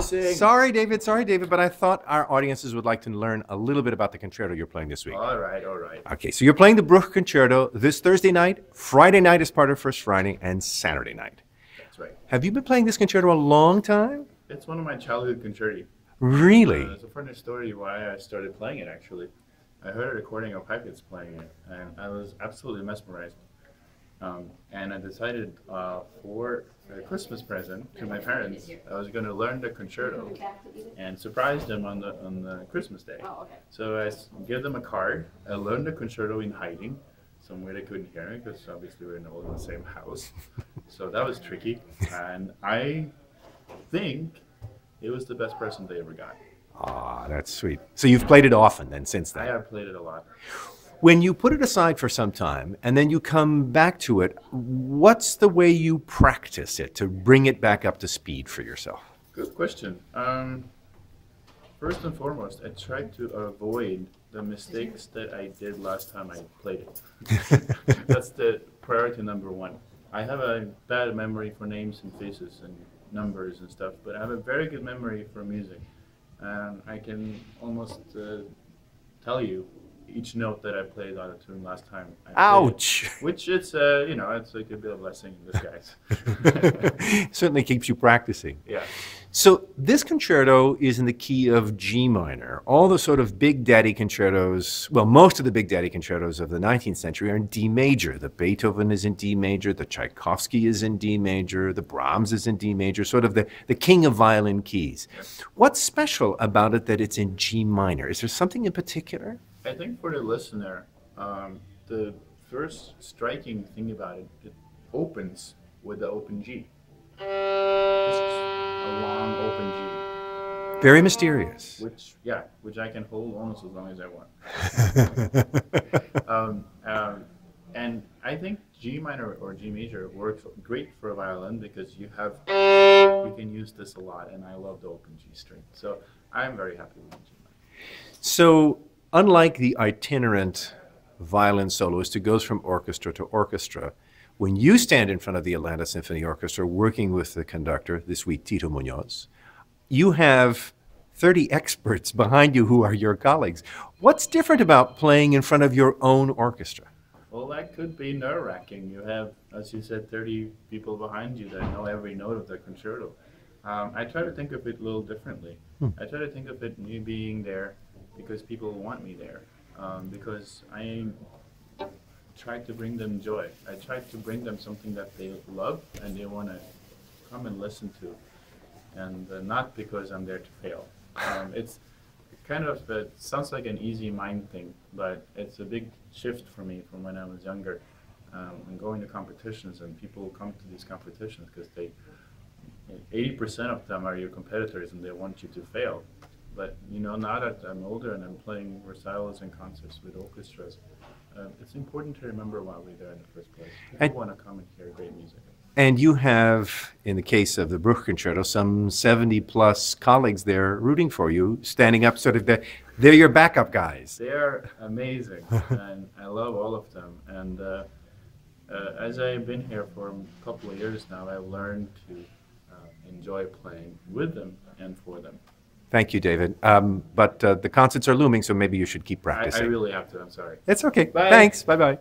sing. Sorry, David, but I thought our audiences would like to learn a little bit about the concerto you're playing this week. All right, all right. Okay, so you're playing the Bruch Concerto this Thursday night, Friday night as part of First Friday, and Saturday night. That's right. Have you been playing this concerto a long time? It's one of my childhood concerti. Really? It's a funny story why I started playing it, actually. I heard a recording of Pipets playing it, and I was absolutely mesmerized. And I decided for a Christmas present to my parents, I was going to learn the concerto and surprise them on the Christmas day. So I gave them a card. I learned the concerto in hiding. Somewhere they couldn't hear me because obviously we're all in the same house. So that was tricky. And I think it was the best present they ever got. Ah, that's sweet. So you've played it often then since then? I have played it a lot. When you put it aside for some time and then you come back to it, what's the way you practice it to bring it back up to speed for yourself? Good question. First and foremost, I try to avoid the mistakes that I did last time I played it. That's the priority number one. I have a bad memory for names and faces and numbers and stuff, but I have a very good memory for music. I can almost tell you each note that I played on a tune last time. Ouch! Which it's, you know, it's like a bit of a blessing in disguise. Certainly keeps you practicing. Yeah. So this concerto is in the key of G minor. All the sort of big daddy concertos, well, most of the big daddy concertos of the 19th century are in D major. The Beethoven is in D major, the Tchaikovsky is in D major, the Brahms is in D major, sort of the king of violin keys. What's special about it that it's in G minor? Is there something in particular? I think for the listener, the first striking thing about it, it opens with the open G. Just a long open G. Very mysterious. Which I can hold almost as long as I want. And I think G minor or G major works great for a violin because you can use this a lot, and I love the open G string. So I'm very happy with G minor. So unlike the itinerant violin soloist who goes from orchestra to orchestra, when you stand in front of the Atlanta Symphony Orchestra working with the conductor, this week Tito Munoz, you have 30 experts behind you who are your colleagues. What's different about playing in front of your own orchestra? Well, that could be nerve-wracking. You have, as you said, 30 people behind you that know every note of the concerto. I try to think of it a little differently. I try to think of it me being there because people want me there, because I try to bring them joy. I try to bring them something that they love and they want to come and listen to, and not because I'm there to fail. It's kind of, it sounds like an easy mind thing, but it's a big shift for me from when I was younger, and going to competitions, and people come to these competitions because 80% of them are your competitors and they want you to fail. But you know, now that I'm older and I'm playing recitals and concerts with orchestras, it's important to remember why we're there in the first place. People want to come and hear great music. And you have, in the case of the Bruch Concerto, some 70-plus colleagues there rooting for you, standing up sort of, they're your backup guys. They're amazing, and I love all of them. And as I've been here for a couple of years now, I've learned to enjoy playing with them and for them. Thank you, David. But the concerts are looming, so maybe you should keep practicing. I really have to. I'm sorry. It's okay. Bye. Thanks. Bye-bye.